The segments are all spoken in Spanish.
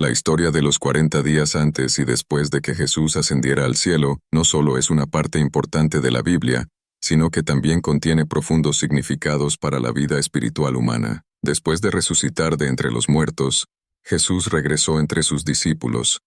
La historia de los 40 días antes y después de que Jesús ascendiera al cielo no solo es una parte importante de la Biblia, sino que también contiene profundos significados para la vida espiritual humana. Después de resucitar de entre los muertos, Jesús regresó entre sus discípulos,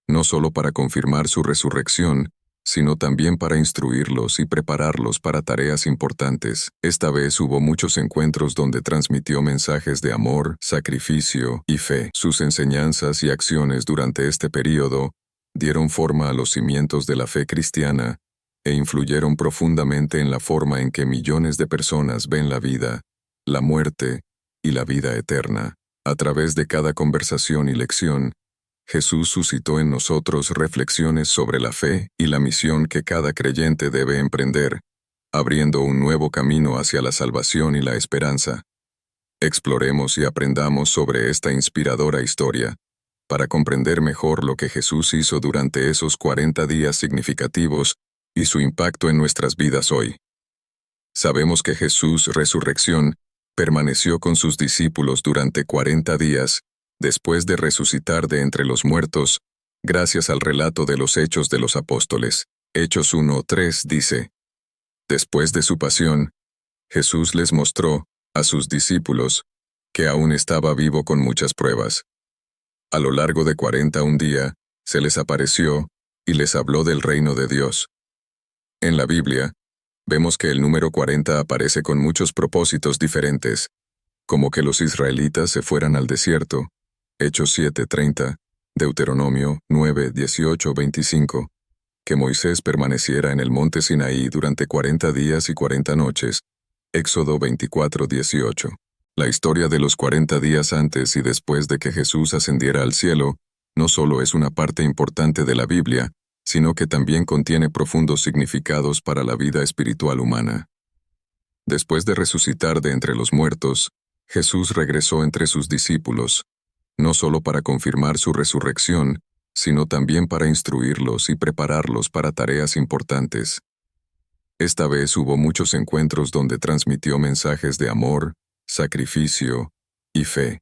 no solo para confirmar su resurrección, sino también para instruirlos y prepararlos para tareas importantes. Esta vez hubo muchos encuentros donde transmitió mensajes de amor, sacrificio y fe. Sus enseñanzas y acciones durante este período dieron forma a los cimientos de la fe cristiana e influyeron profundamente en la forma en que millones de personas ven la vida, la muerte y la vida eterna. A través de cada conversación y lección, Jesús suscitó en nosotros reflexiones sobre la fe y la misión que cada creyente debe emprender, abriendo un nuevo camino hacia la salvación y la esperanza. Exploremos y aprendamos sobre esta inspiradora historia, para comprender mejor lo que Jesús hizo durante esos 40 días significativos y su impacto en nuestras vidas hoy. Sabemos que Jesús, resurrección, permaneció con sus discípulos durante 40 días, después de resucitar de entre los muertos, gracias al relato de los Hechos de los Apóstoles. Hechos 1:3 dice: Después de su pasión, Jesús les mostró, a sus discípulos, que aún estaba vivo con muchas pruebas. A lo largo de 41 días, se les apareció y les habló del reino de Dios. En la Biblia, vemos que el número 40 aparece con muchos propósitos diferentes, como que los israelitas se fueran al desierto, Hechos 7:30, Deuteronomio 9:18-25, que Moisés permaneciera en el monte Sinaí durante 40 días y 40 noches, Éxodo 24:18. La historia de los 40 días antes y después de que Jesús ascendiera al cielo no solo es una parte importante de la Biblia, sino que también contiene profundos significados para la vida espiritual humana. Después de resucitar de entre los muertos, Jesús regresó entre sus discípulos, no solo para confirmar su resurrección, sino también para instruirlos y prepararlos para tareas importantes. Esta vez hubo muchos encuentros donde transmitió mensajes de amor, sacrificio y fe.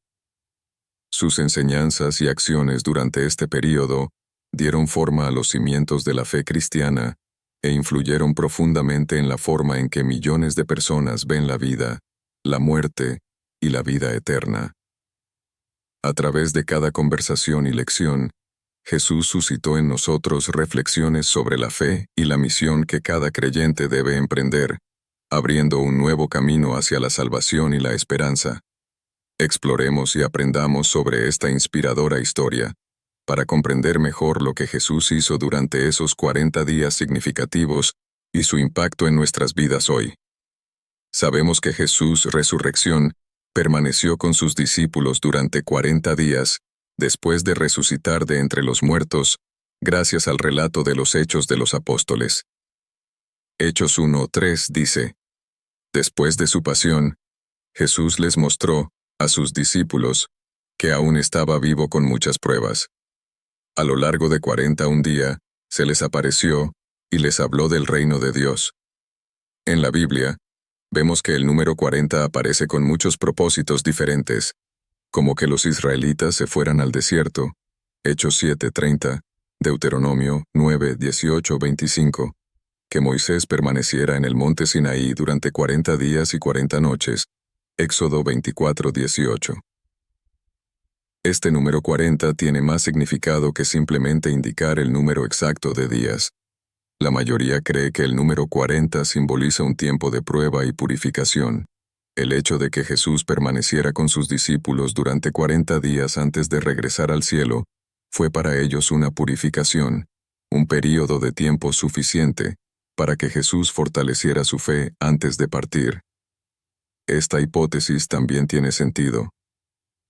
Sus enseñanzas y acciones durante este período dieron forma a los cimientos de la fe cristiana e influyeron profundamente en la forma en que millones de personas ven la vida, la muerte y la vida eterna. A través de cada conversación y lección, Jesús suscitó en nosotros reflexiones sobre la fe y la misión que cada creyente debe emprender, abriendo un nuevo camino hacia la salvación y la esperanza. Exploremos y aprendamos sobre esta inspiradora historia, para comprender mejor lo que Jesús hizo durante esos 40 días significativos y su impacto en nuestras vidas hoy. Sabemos que Jesús, resurrección, permaneció con sus discípulos durante 40 días, después de resucitar de entre los muertos, gracias al relato de los Hechos de los Apóstoles. Hechos 1:3 dice: Después de su pasión, Jesús les mostró, a sus discípulos, que aún estaba vivo con muchas pruebas. A lo largo de 41 días, se les apareció y les habló del reino de Dios. En la Biblia, vemos que el número 40 aparece con muchos propósitos diferentes, como que los israelitas se fueran al desierto, Hechos 7:30, Deuteronomio 9:18-25, que Moisés permaneciera en el monte Sinaí durante 40 días y 40 noches, Éxodo 24:18. Este número 40 tiene más significado que simplemente indicar el número exacto de días. La mayoría cree que el número 40 simboliza un tiempo de prueba y purificación. El hecho de que Jesús permaneciera con sus discípulos durante 40 días antes de regresar al cielo, fue para ellos una purificación, un período de tiempo suficiente para que Jesús fortaleciera su fe antes de partir. Esta hipótesis también tiene sentido.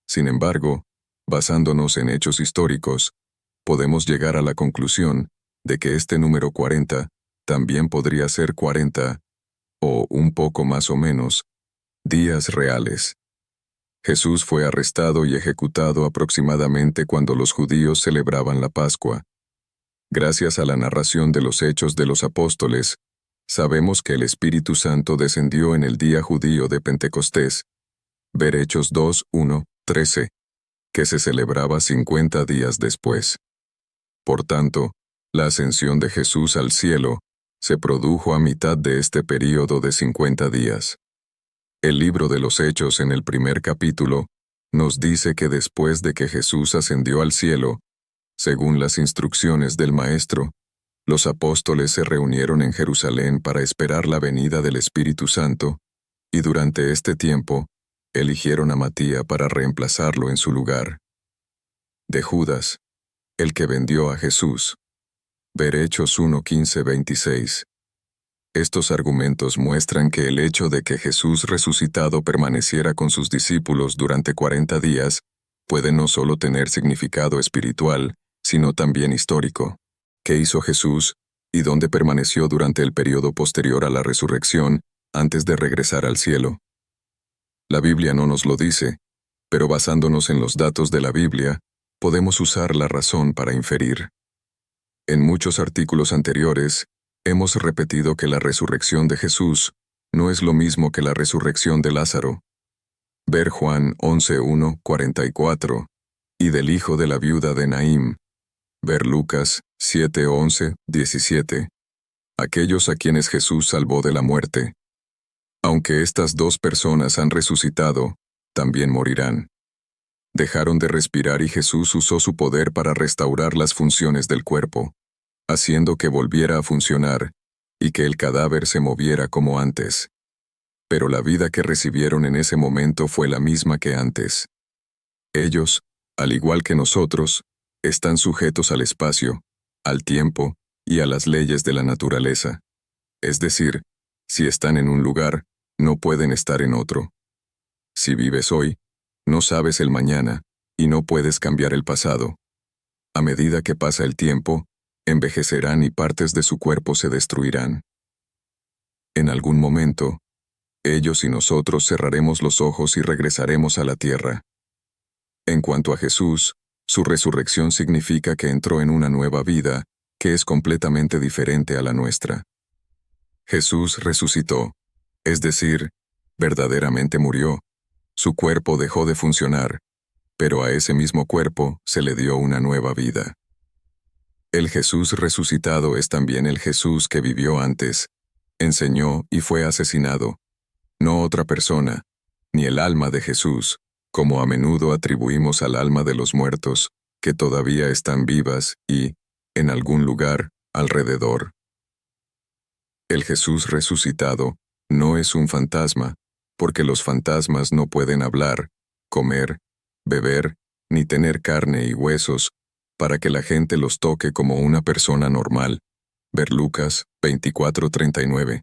Sin embargo, basándonos en hechos históricos, podemos llegar a la conclusión de que este número 40 también podría ser 40, o un poco más o menos, días reales. Jesús fue arrestado y ejecutado aproximadamente cuando los judíos celebraban la Pascua. Gracias a la narración de los Hechos de los Apóstoles, sabemos que el Espíritu Santo descendió en el día judío de Pentecostés. Ver Hechos 2:1-13. que se celebraba 50 días después. Por tanto, la ascensión de Jesús al cielo se produjo a mitad de este período de 50 días. El libro de los Hechos en el primer capítulo nos dice que después de que Jesús ascendió al cielo, según las instrucciones del Maestro, los apóstoles se reunieron en Jerusalén para esperar la venida del Espíritu Santo, y durante este tiempo, eligieron a Matías para reemplazarlo en su lugar. De Judas, el que vendió a Jesús. Ver Hechos 1:15-26. Estos argumentos muestran que el hecho de que Jesús resucitado permaneciera con sus discípulos durante 40 días puede no solo tener significado espiritual, sino también histórico. ¿Qué hizo Jesús y dónde permaneció durante el periodo posterior a la resurrección antes de regresar al cielo? La Biblia no nos lo dice, pero basándonos en los datos de la Biblia, podemos usar la razón para inferir. En muchos artículos anteriores, hemos repetido que la resurrección de Jesús no es lo mismo que la resurrección de Lázaro. Ver Juan 11:1-44, y del hijo de la viuda de Naim. Ver Lucas 7:11-17. Aquellos a quienes Jesús salvó de la muerte. Aunque estas dos personas han resucitado, también morirán. Dejaron de respirar y Jesús usó su poder para restaurar las funciones del cuerpo, haciendo que volviera a funcionar y que el cadáver se moviera como antes. Pero la vida que recibieron en ese momento fue la misma que antes. Ellos, al igual que nosotros, están sujetos al espacio, al tiempo y a las leyes de la naturaleza. Es decir, si están en un lugar, no pueden estar en otro. Si vives hoy, no sabes el mañana, y no puedes cambiar el pasado. A medida que pasa el tiempo, envejecerán y partes de su cuerpo se destruirán. En algún momento, ellos y nosotros cerraremos los ojos y regresaremos a la tierra. En cuanto a Jesús, su resurrección significa que entró en una nueva vida, que es completamente diferente a la nuestra. Jesús resucitó, es decir, verdaderamente murió. Su cuerpo dejó de funcionar, pero a ese mismo cuerpo se le dio una nueva vida. El Jesús resucitado es también el Jesús que vivió antes, enseñó y fue asesinado, no otra persona, ni el alma de Jesús, como a menudo atribuimos al alma de los muertos, que todavía están vivas y, en algún lugar, alrededor. El Jesús resucitado no es un fantasma, porque los fantasmas no pueden hablar, comer, beber, ni tener carne y huesos, para que la gente los toque como una persona normal. Ver Lucas 24:39.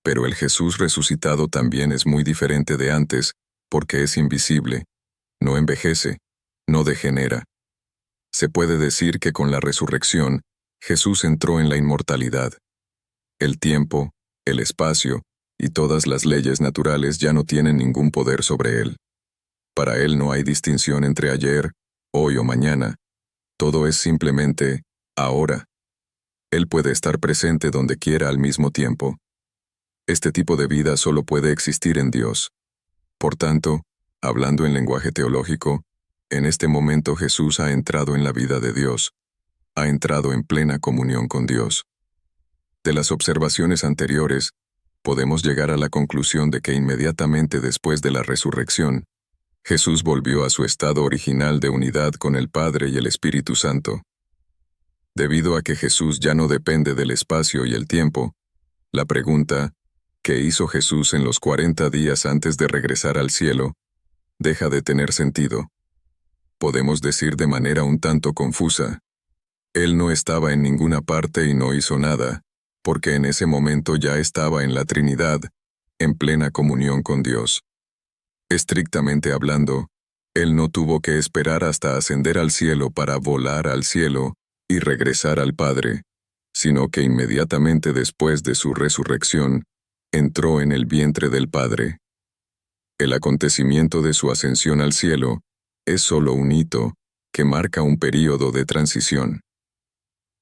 Pero el Jesús resucitado también es muy diferente de antes, porque es invisible, no envejece, no degenera. Se puede decir que con la resurrección, Jesús entró en la inmortalidad. El tiempo, el espacio y todas las leyes naturales ya no tienen ningún poder sobre él. Para él no hay distinción entre ayer, hoy o mañana. Todo es simplemente ahora. Él puede estar presente donde quiera al mismo tiempo. Este tipo de vida solo puede existir en Dios. Por tanto, hablando en lenguaje teológico, en este momento Jesús ha entrado en la vida de Dios. Ha entrado en plena comunión con Dios. De las observaciones anteriores, podemos llegar a la conclusión de que inmediatamente después de la resurrección, Jesús volvió a su estado original de unidad con el Padre y el Espíritu Santo. Debido a que Jesús ya no depende del espacio y el tiempo, la pregunta, ¿qué hizo Jesús en los 40 días antes de regresar al cielo?, deja de tener sentido. Podemos decir de manera un tanto confusa, Él no estaba en ninguna parte y no hizo nada, porque en ese momento ya estaba en la Trinidad, en plena comunión con Dios. Estrictamente hablando, Él no tuvo que esperar hasta ascender al cielo para volar al cielo y regresar al Padre, sino que inmediatamente después de su resurrección, entró en el vientre del Padre. El acontecimiento de su ascensión al cielo es solo un hito que marca un período de transición.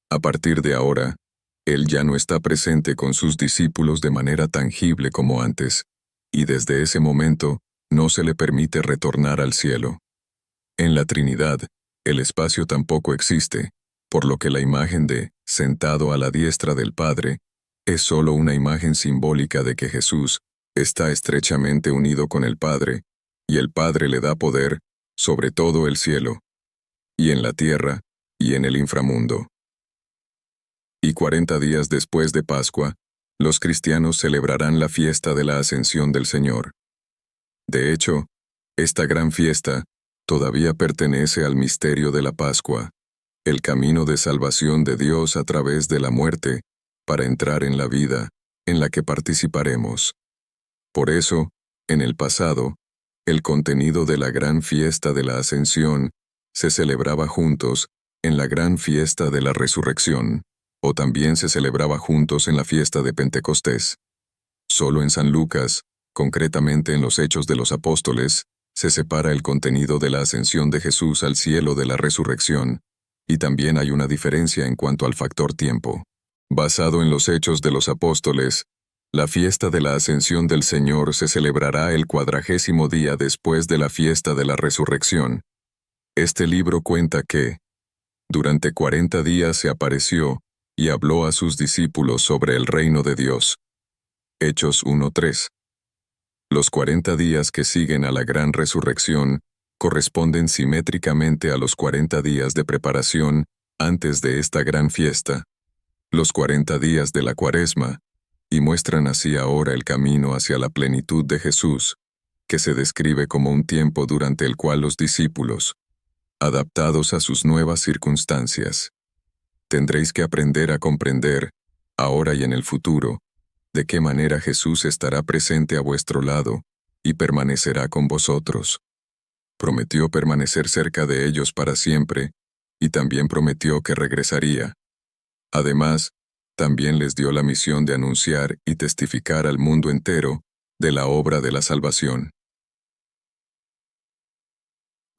A partir de ahora, Él ya no está presente con sus discípulos de manera tangible como antes, y desde ese momento no se le permite retornar al cielo. En la Trinidad, el espacio tampoco existe, por lo que la imagen de sentado a la diestra del Padre es solo una imagen simbólica de que Jesús está estrechamente unido con el Padre, y el Padre le da poder sobre todo el cielo, y en la tierra, y en el inframundo. Y 40 días después de Pascua, los cristianos celebrarán la fiesta de la Ascensión del Señor. De hecho, esta gran fiesta todavía pertenece al misterio de la Pascua, el camino de salvación de Dios a través de la muerte, para entrar en la vida, en la que participaremos. Por eso, en el pasado, el contenido de la gran fiesta de la Ascensión se celebraba juntos en la gran fiesta de la Resurrección, o también se celebraba juntos en la fiesta de Pentecostés. Solo en San Lucas, concretamente en los Hechos de los Apóstoles, se separa el contenido de la ascensión de Jesús al cielo de la resurrección, y también hay una diferencia en cuanto al factor tiempo. Basado en los Hechos de los Apóstoles, la fiesta de la ascensión del Señor se celebrará el 40º día después de la fiesta de la resurrección. Este libro cuenta que, durante 40 días se apareció y habló a sus discípulos sobre el reino de Dios. Hechos 1:3. Los 40 días que siguen a la gran resurrección corresponden simétricamente a los 40 días de preparación antes de esta gran fiesta, los 40 días de la Cuaresma, y muestran así ahora el camino hacia la plenitud de Jesús, que se describe como un tiempo durante el cual los discípulos, adaptados a sus nuevas circunstancias, tendréis que aprender a comprender, ahora y en el futuro, de qué manera Jesús estará presente a vuestro lado y permanecerá con vosotros. Prometió permanecer cerca de ellos para siempre, y también prometió que regresaría. Además, también les dio la misión de anunciar y testificar al mundo entero de la obra de la salvación.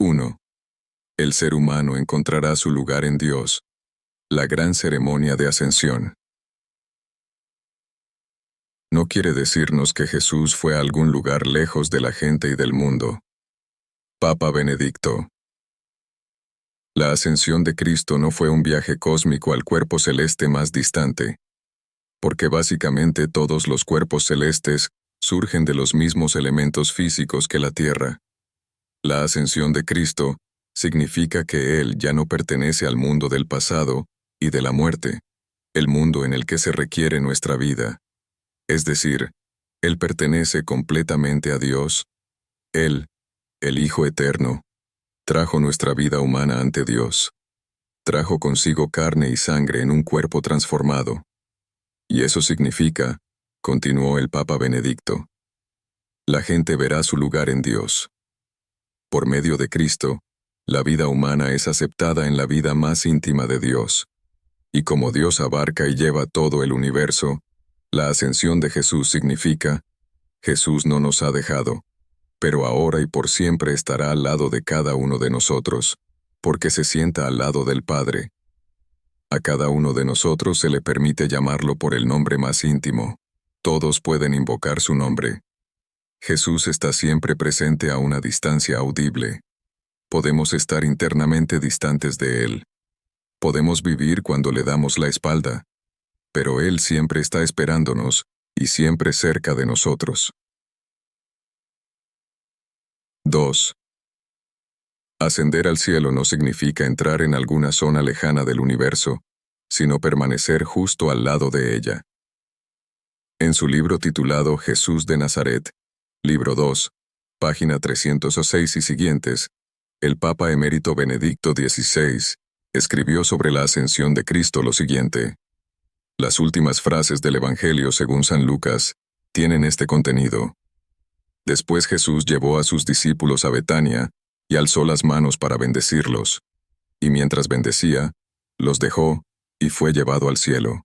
1. El ser humano encontrará su lugar en Dios. La gran ceremonia de ascensión. No quiere decirnos que Jesús fue a algún lugar lejos de la gente y del mundo. Papa Benedicto. La ascensión de Cristo no fue un viaje cósmico al cuerpo celeste más distante, porque básicamente todos los cuerpos celestes surgen de los mismos elementos físicos que la Tierra. La ascensión de Cristo significa que Él ya no pertenece al mundo del pasado y de la muerte, el mundo en el que se requiere nuestra vida. Es decir, Él pertenece completamente a Dios. Él, el Hijo Eterno, trajo nuestra vida humana ante Dios. Trajo consigo carne y sangre en un cuerpo transformado. Y eso significa, continuó el Papa Benedicto, la gente verá su lugar en Dios. Por medio de Cristo, la vida humana es aceptada en la vida más íntima de Dios. Y como Dios abarca y lleva todo el universo, la ascensión de Jesús significa, Jesús no nos ha dejado, pero ahora y por siempre estará al lado de cada uno de nosotros, porque se sienta al lado del Padre. A cada uno de nosotros se le permite llamarlo por el nombre más íntimo. Todos pueden invocar su nombre. Jesús está siempre presente a una distancia audible. Podemos estar internamente distantes de Él. Podemos vivir cuando le damos la espalda, pero Él siempre está esperándonos y siempre cerca de nosotros. 2. Ascender al cielo no significa entrar en alguna zona lejana del universo, sino permanecer justo al lado de ella. En su libro titulado Jesús de Nazaret, libro 2, página 306 y siguientes, el Papa Emérito Benedicto XVI escribió sobre la ascensión de Cristo lo siguiente. Las últimas frases del Evangelio según San Lucas tienen este contenido. Después Jesús llevó a sus discípulos a Betania y alzó las manos para bendecirlos, y mientras bendecía, los dejó y fue llevado al cielo.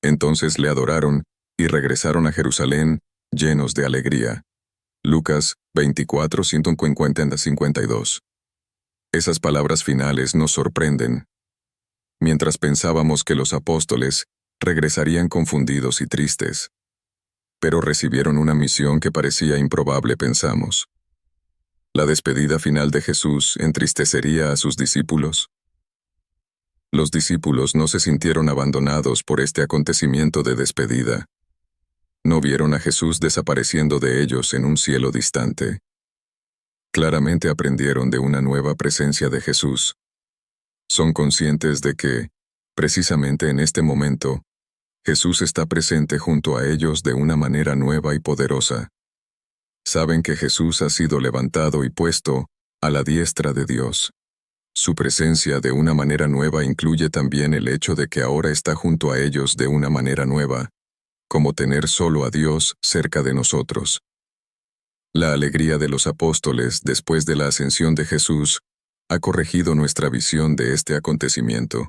Entonces le adoraron y regresaron a Jerusalén llenos de alegría. Lucas 24, 150-52. Esas palabras finales nos sorprenden. Mientras pensábamos que los apóstoles regresarían confundidos y tristes, pero recibieron una misión que parecía improbable, pensamos. ¿La despedida final de Jesús entristecería a sus discípulos? Los discípulos no se sintieron abandonados por este acontecimiento de despedida. No vieron a Jesús desapareciendo de ellos en un cielo distante. Claramente aprendieron de una nueva presencia de Jesús. Son conscientes de que, precisamente en este momento, Jesús está presente junto a ellos de una manera nueva y poderosa. Saben que Jesús ha sido levantado y puesto a la diestra de Dios. Su presencia de una manera nueva incluye también el hecho de que ahora está junto a ellos de una manera nueva, como tener solo a Dios cerca de nosotros. La alegría de los apóstoles después de la ascensión de Jesús ha corregido nuestra visión de este acontecimiento.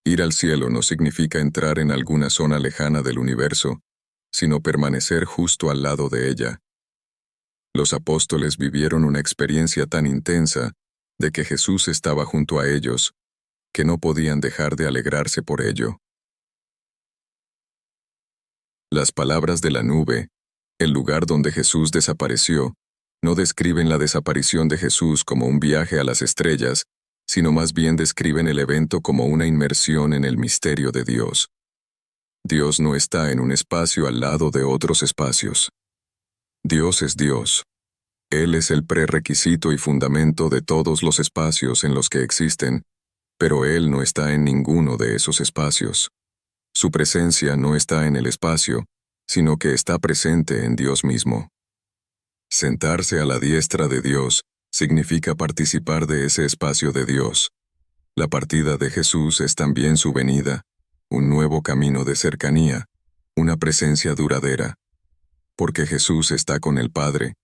Ir al cielo no significa entrar en alguna zona lejana del universo, sino permanecer justo al lado de ella. Los apóstoles vivieron una experiencia tan intensa de que Jesús estaba junto a ellos, que no podían dejar de alegrarse por ello. Las palabras de la nube, el lugar donde Jesús desapareció, no describen la desaparición de Jesús como un viaje a las estrellas, sino más bien describen el evento como una inmersión en el misterio de Dios. Dios no está en un espacio al lado de otros espacios. Dios es Dios. Él es el prerequisito y fundamento de todos los espacios en los que existen, pero Él no está en ninguno de esos espacios. Su presencia no está en el espacio, sino que está presente en Dios mismo. Sentarse a la diestra de Dios significa participar de ese espacio de Dios. La partida de Jesús es también su venida, un nuevo camino de cercanía, una presencia duradera. Porque Jesús está con el Padre,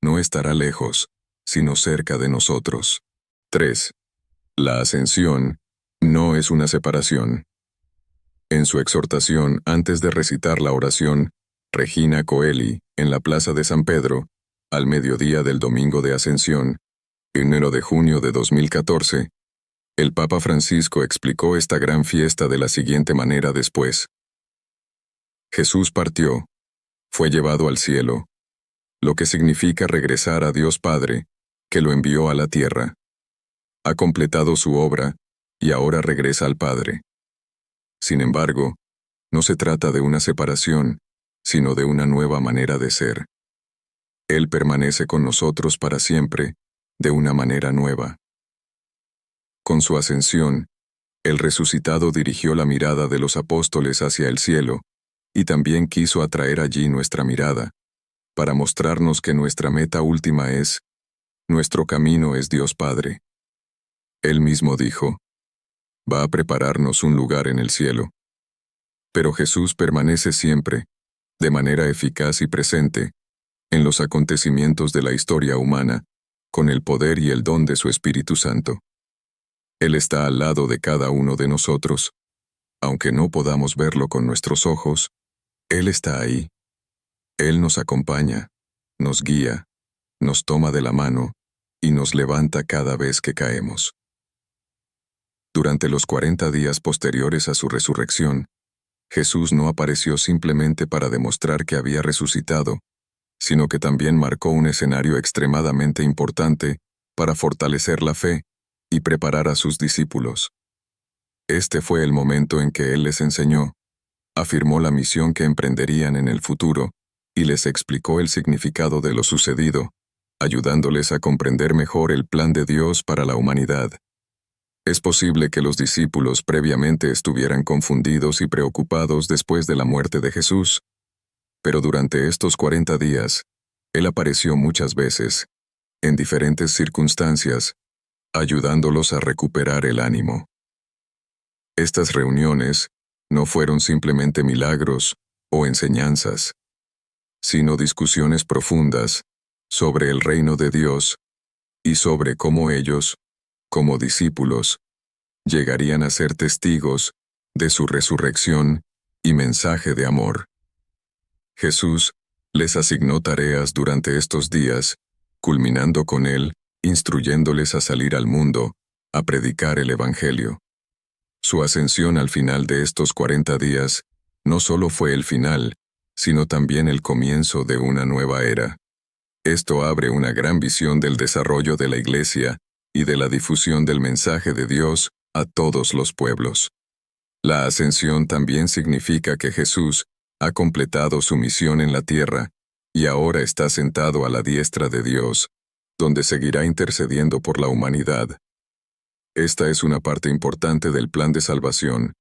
no estará lejos, sino cerca de nosotros. 3. La ascensión no es una separación. En su exhortación antes de recitar la oración, Regina Coeli, en la Plaza de San Pedro, al mediodía del Domingo de Ascensión, 1 de junio de 2014, el Papa Francisco explicó esta gran fiesta de la siguiente manera después. Jesús partió, fue llevado al cielo, lo que significa regresar a Dios Padre, que lo envió a la tierra. Ha completado su obra, y ahora regresa al Padre. Sin embargo, no se trata de una separación, sino de una nueva manera de ser. Él permanece con nosotros para siempre, de una manera nueva. Con su ascensión, el resucitado dirigió la mirada de los apóstoles hacia el cielo, y también quiso atraer allí nuestra mirada, para mostrarnos que nuestra meta última es, nuestro camino es Dios Padre. Él mismo dijo, va a prepararnos un lugar en el cielo. Pero Jesús permanece siempre, de manera eficaz y presente, en los acontecimientos de la historia humana, con el poder y el don de su Espíritu Santo. Él está al lado de cada uno de nosotros. Aunque no podamos verlo con nuestros ojos, Él está ahí. Él nos acompaña, nos guía, nos toma de la mano y nos levanta cada vez que caemos. Durante los 40 días posteriores a su resurrección, Jesús no apareció simplemente para demostrar que había resucitado, sino que también marcó un escenario extremadamente importante para fortalecer la fe y preparar a sus discípulos. Este fue el momento en que Él les enseñó, afirmó la misión que emprenderían en el futuro y les explicó el significado de lo sucedido, ayudándoles a comprender mejor el plan de Dios para la humanidad. Es posible que los discípulos previamente estuvieran confundidos y preocupados después de la muerte de Jesús, pero durante estos 40 días, Él apareció muchas veces, en diferentes circunstancias, ayudándolos a recuperar el ánimo. Estas reuniones no fueron simplemente milagros o enseñanzas, sino discusiones profundas sobre el reino de Dios y sobre cómo ellos, como discípulos, llegarían a ser testigos de su resurrección y mensaje de amor. Jesús les asignó tareas durante estos días, culminando con Él, instruyéndoles a salir al mundo, a predicar el Evangelio. Su ascensión al final de estos 40 días no solo fue el final, sino también el comienzo de una nueva era. Esto abre una gran visión del desarrollo de la Iglesia y de la difusión del mensaje de Dios a todos los pueblos. La ascensión también significa que Jesús ha completado su misión en la tierra y ahora está sentado a la diestra de Dios, donde seguirá intercediendo por la humanidad. Esta es una parte importante del plan de salvación,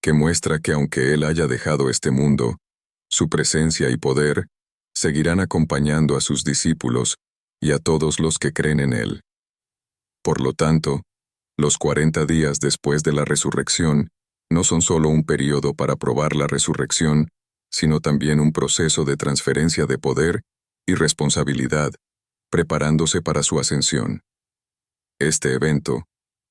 que muestra que aunque Él haya dejado este mundo, su presencia y poder seguirán acompañando a sus discípulos y a todos los que creen en Él. Por lo tanto, los 40 días después de la resurrección no son solo un periodo para probar la resurrección, sino también un proceso de transferencia de poder y responsabilidad, preparándose para su ascensión. Este evento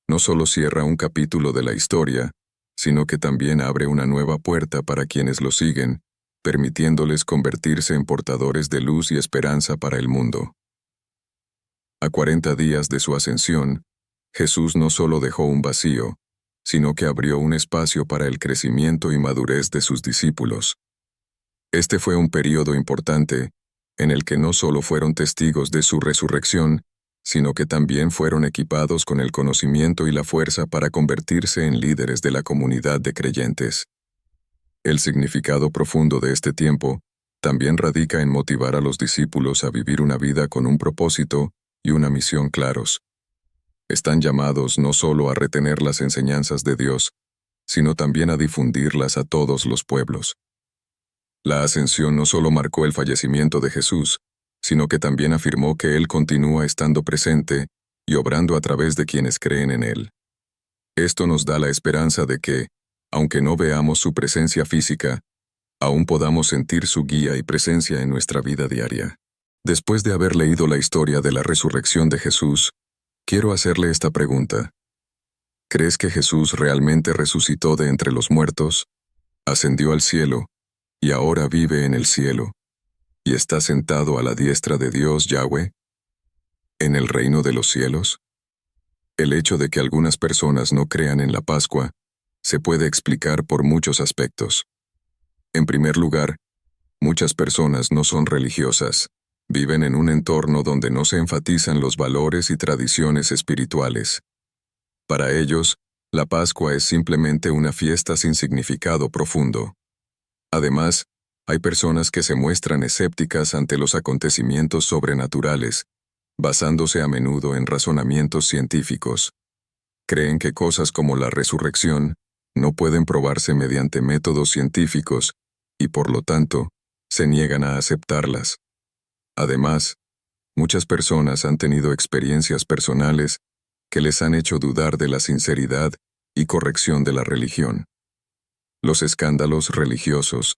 no solo cierra un capítulo de la historia, sino que también abre una nueva puerta para quienes lo siguen, permitiéndoles convertirse en portadores de luz y esperanza para el mundo. A 40 días de su ascensión, Jesús no solo dejó un vacío, sino que abrió un espacio para el crecimiento y madurez de sus discípulos. Este fue un período importante, en el que no solo fueron testigos de su resurrección, sino que también fueron equipados con el conocimiento y la fuerza para convertirse en líderes de la comunidad de creyentes. El significado profundo de este tiempo también radica en motivar a los discípulos a vivir una vida con un propósito y una misión claros. Están llamados no solo a retener las enseñanzas de Dios, sino también a difundirlas a todos los pueblos. La ascensión no solo marcó el fallecimiento de Jesús, sino que también afirmó que Él continúa estando presente y obrando a través de quienes creen en Él. Esto nos da la esperanza de que, aunque no veamos su presencia física, aún podamos sentir su guía y presencia en nuestra vida diaria. Después de haber leído la historia de la resurrección de Jesús, quiero hacerle esta pregunta. ¿Crees que Jesús realmente resucitó de entre los muertos, ascendió al cielo, y ahora vive en el cielo, y está sentado a la diestra de Dios Yahweh, en el reino de los cielos? El hecho de que algunas personas no crean en la Pascua se puede explicar por muchos aspectos. En primer lugar, muchas personas no son religiosas, viven en un entorno donde no se enfatizan los valores y tradiciones espirituales. Para ellos, la Pascua es simplemente una fiesta sin significado profundo. Además, hay personas que se muestran escépticas ante los acontecimientos sobrenaturales, basándose a menudo en razonamientos científicos. Creen que cosas como la resurrección no pueden probarse mediante métodos científicos y, por lo tanto, se niegan a aceptarlas. Además, muchas personas han tenido experiencias personales que les han hecho dudar de la sinceridad y corrección de la religión. Los escándalos religiosos,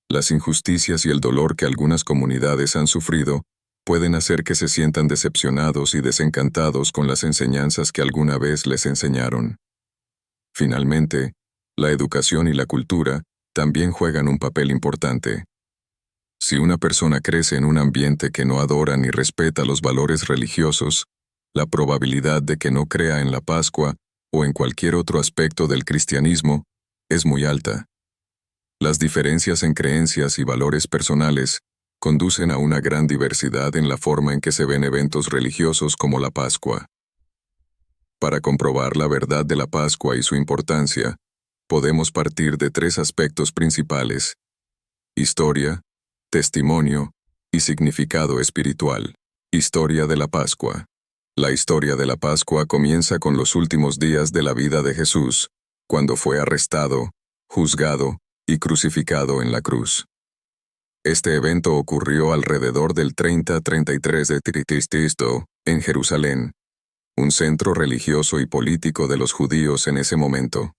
las injusticias y el dolor que algunas comunidades han sufrido pueden hacer que se sientan decepcionados y desencantados con las enseñanzas que alguna vez les enseñaron. Finalmente, la educación y la cultura también juegan un papel importante. Si una persona crece en un ambiente que no adora ni respeta los valores religiosos, la probabilidad de que no crea en la Pascua o en cualquier otro aspecto del cristianismo es muy alta. Las diferencias en creencias y valores personales conducen a una gran diversidad en la forma en que se ven eventos religiosos como la Pascua. Para comprobar la verdad de la Pascua y su importancia, podemos partir de 3 aspectos principales: historia, testimonio y significado espiritual. Historia de la Pascua. La historia de la Pascua comienza con los últimos días de la vida de Jesús, cuando fue arrestado, juzgado y crucificado en la cruz. Este evento ocurrió alrededor del 30-33 de Cristo, en Jerusalén, un centro religioso y político de los judíos en ese momento.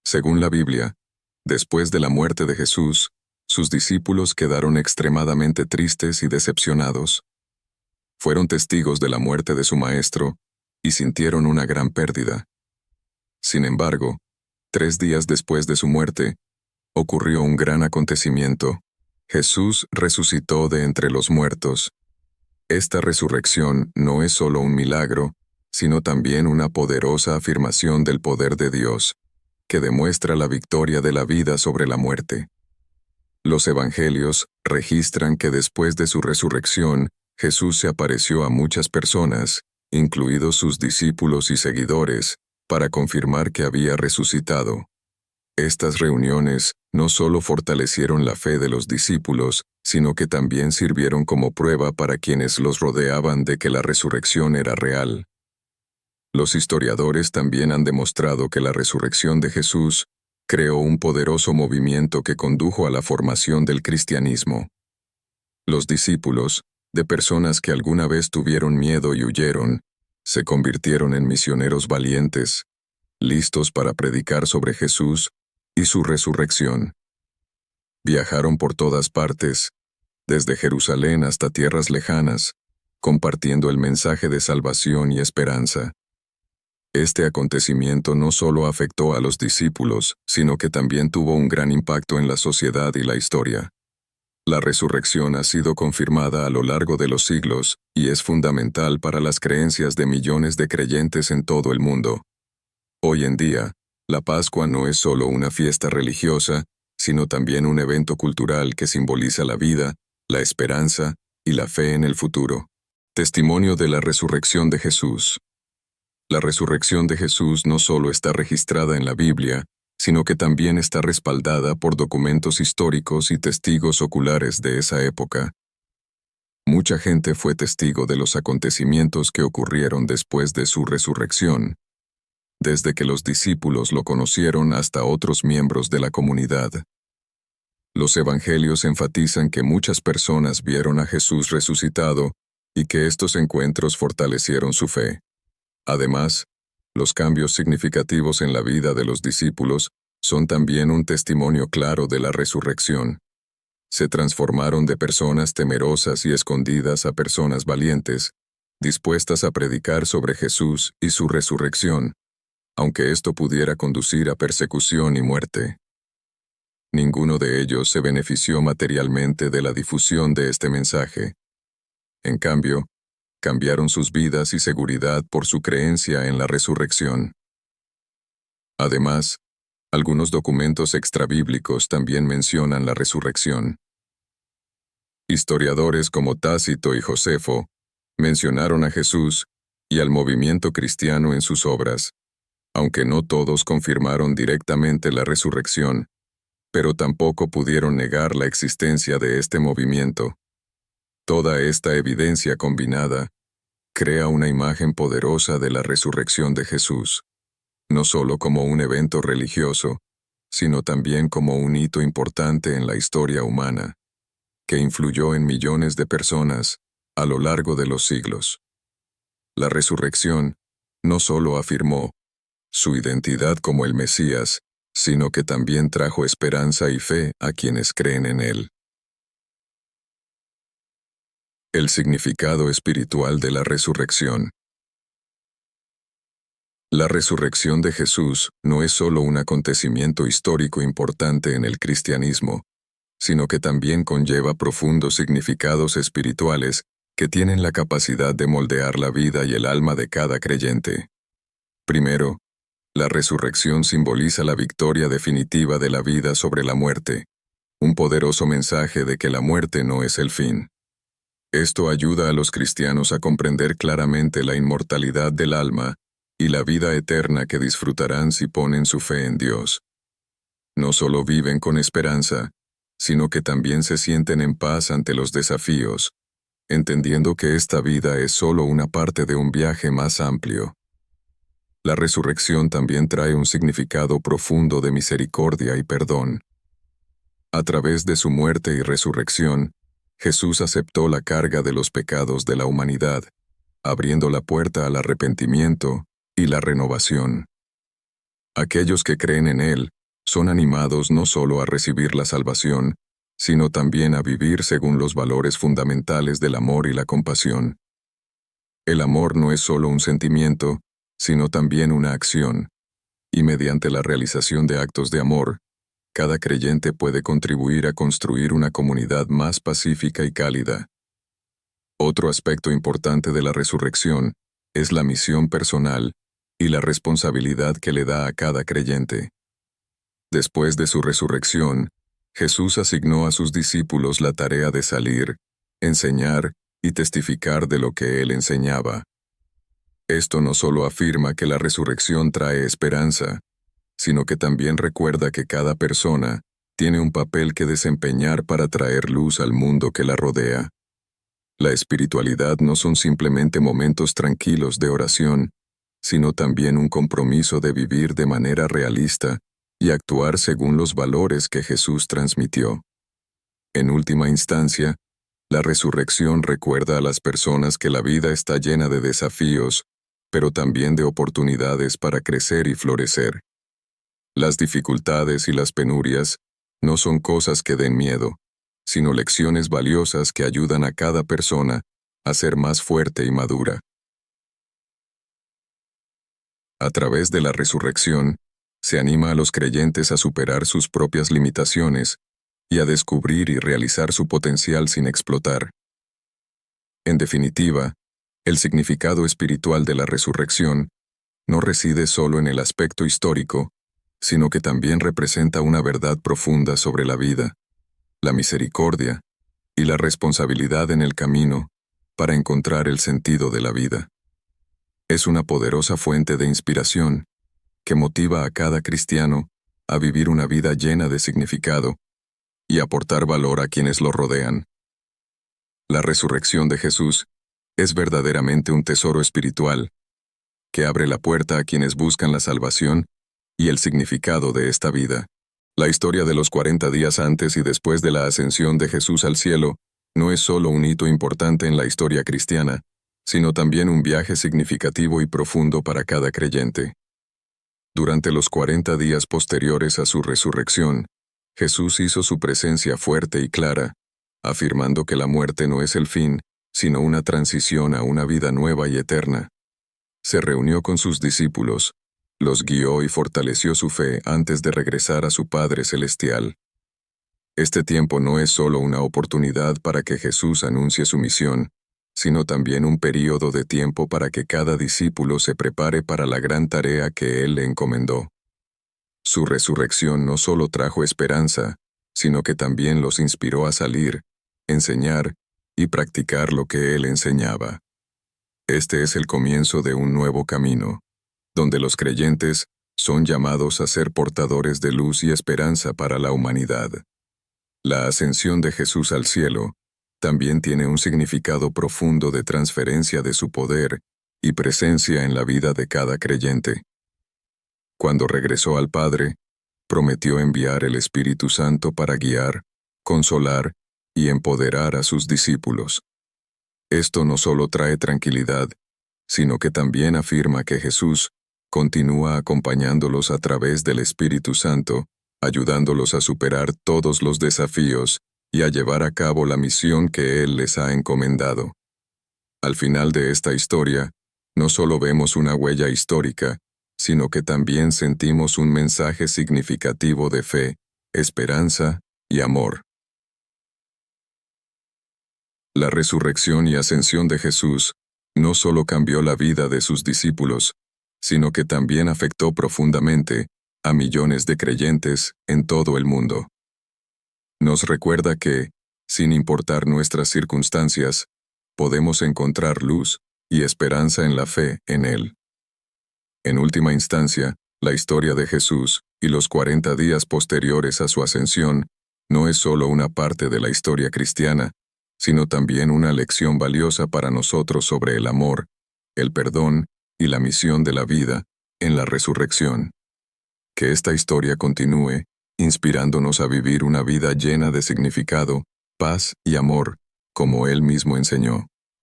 Según la Biblia, después de la muerte de Jesús, sus discípulos quedaron extremadamente tristes y decepcionados. Fueron testigos de la muerte de su maestro y sintieron una gran pérdida. Sin embargo, 3 días después de su muerte, ocurrió un gran acontecimiento. Jesús resucitó de entre los muertos. Esta resurrección no es solo un milagro, sino también una poderosa afirmación del poder de Dios, que demuestra la victoria de la vida sobre la muerte. Los evangelios registran que después de su resurrección, Jesús se apareció a muchas personas, incluidos sus discípulos y seguidores, para confirmar que había resucitado. Estas reuniones no solo fortalecieron la fe de los discípulos, sino que también sirvieron como prueba para quienes los rodeaban de que la resurrección era real. Los historiadores también han demostrado que la resurrección de Jesús creó un poderoso movimiento que condujo a la formación del cristianismo. Los discípulos, de personas que alguna vez tuvieron miedo y huyeron, se convirtieron en misioneros valientes, listos para predicar sobre Jesús y su resurrección. Viajaron por todas partes, desde Jerusalén hasta tierras lejanas, compartiendo el mensaje de salvación y esperanza. Este acontecimiento no solo afectó a los discípulos, sino que también tuvo un gran impacto en la sociedad y la historia. La resurrección ha sido confirmada a lo largo de los siglos y es fundamental para las creencias de millones de creyentes en todo el mundo. Hoy en día, la Pascua no es solo una fiesta religiosa, sino también un evento cultural que simboliza la vida, la esperanza y la fe en el futuro. Testimonio de la resurrección de Jesús. La resurrección de Jesús no solo está registrada en la Biblia, sino que también está respaldada por documentos históricos y testigos oculares de esa época. Mucha gente fue testigo de los acontecimientos que ocurrieron después de su resurrección, desde que los discípulos lo conocieron hasta otros miembros de la comunidad. Los evangelios enfatizan que muchas personas vieron a Jesús resucitado y que estos encuentros fortalecieron su fe. Además, los cambios significativos en la vida de los discípulos son también un testimonio claro de la resurrección. Se transformaron de personas temerosas y escondidas a personas valientes, dispuestas a predicar sobre Jesús y su resurrección, aunque esto pudiera conducir a persecución y muerte. Ninguno de ellos se benefició materialmente de la difusión de este mensaje. En cambio, cambiaron sus vidas y seguridad por su creencia en la resurrección. Además, algunos documentos extrabíblicos también mencionan la resurrección. Historiadores como Tácito y Josefo mencionaron a Jesús y al movimiento cristiano en sus obras, aunque no todos confirmaron directamente la resurrección, pero tampoco pudieron negar la existencia de este movimiento. Toda esta evidencia combinada crea una imagen poderosa de la resurrección de Jesús, no solo como un evento religioso, sino también como un hito importante en la historia humana, que influyó en millones de personas a lo largo de los siglos. La resurrección no solo afirmó su identidad como el Mesías, sino que también trajo esperanza y fe a quienes creen en él. El significado espiritual de la resurrección. La resurrección de Jesús no es solo un acontecimiento histórico importante en el cristianismo, sino que también conlleva profundos significados espirituales que tienen la capacidad de moldear la vida y el alma de cada creyente. Primero, la resurrección simboliza la victoria definitiva de la vida sobre la muerte, un poderoso mensaje de que la muerte no es el fin. Esto ayuda a los cristianos a comprender claramente la inmortalidad del alma y la vida eterna que disfrutarán si ponen su fe en Dios. No solo viven con esperanza, sino que también se sienten en paz ante los desafíos, entendiendo que esta vida es solo una parte de un viaje más amplio. La resurrección también trae un significado profundo de misericordia y perdón. A través de su muerte y resurrección, Jesús aceptó la carga de los pecados de la humanidad, abriendo la puerta al arrepentimiento y la renovación. Aquellos que creen en Él son animados no solo a recibir la salvación, sino también a vivir según los valores fundamentales del amor y la compasión. El amor no es solo un sentimiento, sino también una acción, y mediante la realización de actos de amor, cada creyente puede contribuir a construir una comunidad más pacífica y cálida. Otro aspecto importante de la resurrección es la misión personal y la responsabilidad que le da a cada creyente. Después de su resurrección, Jesús asignó a sus discípulos la tarea de salir, enseñar y testificar de lo que Él enseñaba. Esto no solo afirma que la resurrección trae esperanza, sino que también recuerda que cada persona tiene un papel que desempeñar para traer luz al mundo que la rodea. La espiritualidad no son simplemente momentos tranquilos de oración, sino también un compromiso de vivir de manera realista y actuar según los valores que Jesús transmitió. En última instancia, la resurrección recuerda a las personas que la vida está llena de desafíos, pero también de oportunidades para crecer y florecer. Las dificultades y las penurias no son cosas que den miedo, sino lecciones valiosas que ayudan a cada persona a ser más fuerte y madura. A través de la resurrección, se anima a los creyentes a superar sus propias limitaciones y a descubrir y realizar su potencial sin explotar. En definitiva, el significado espiritual de la resurrección no reside solo en el aspecto histórico, sino que también representa una verdad profunda sobre la vida, la misericordia y la responsabilidad en el camino para encontrar el sentido de la vida. Es una poderosa fuente de inspiración que motiva a cada cristiano a vivir una vida llena de significado y aportar valor a quienes lo rodean. La resurrección de Jesús es verdaderamente un tesoro espiritual que abre la puerta a quienes buscan la salvación y el significado de esta vida. La historia de los 40 días antes y después de la ascensión de Jesús al cielo no es solo un hito importante en la historia cristiana, sino también un viaje significativo y profundo para cada creyente. Durante los 40 días posteriores a su resurrección, Jesús hizo su presencia fuerte y clara, afirmando que la muerte no es el fin, sino una transición a una vida nueva y eterna. Se reunió con sus discípulos, los guió y fortaleció su fe antes de regresar a su Padre Celestial. Este tiempo no es solo una oportunidad para que Jesús anuncie su misión, sino también un período de tiempo para que cada discípulo se prepare para la gran tarea que Él le encomendó. Su resurrección no solo trajo esperanza, sino que también los inspiró a salir, enseñar y practicar lo que Él enseñaba. Este es el comienzo de un nuevo camino, donde los creyentes son llamados a ser portadores de luz y esperanza para la humanidad. La ascensión de Jesús al cielo también tiene un significado profundo de transferencia de su poder y presencia en la vida de cada creyente. Cuando regresó al Padre, prometió enviar el Espíritu Santo para guiar, consolar y empoderar a sus discípulos. Esto no solo trae tranquilidad, sino que también afirma que Jesús continúa acompañándolos a través del Espíritu Santo, ayudándolos a superar todos los desafíos y a llevar a cabo la misión que Él les ha encomendado. Al final de esta historia, no solo vemos una huella histórica, sino que también sentimos un mensaje significativo de fe, esperanza y amor. La resurrección y ascensión de Jesús no solo cambió la vida de sus discípulos, sino que también afectó profundamente a millones de creyentes en todo el mundo. Nos recuerda que, sin importar nuestras circunstancias, podemos encontrar luz y esperanza en la fe en Él. En última instancia, la historia de Jesús y los 40 días posteriores a su ascensión no es solo una parte de la historia cristiana, sino también una lección valiosa para nosotros sobre el amor, el perdón y la misión de la vida en la resurrección. Que esta historia continúe, inspirándonos a vivir una vida llena de significado, paz y amor, como Él mismo enseñó.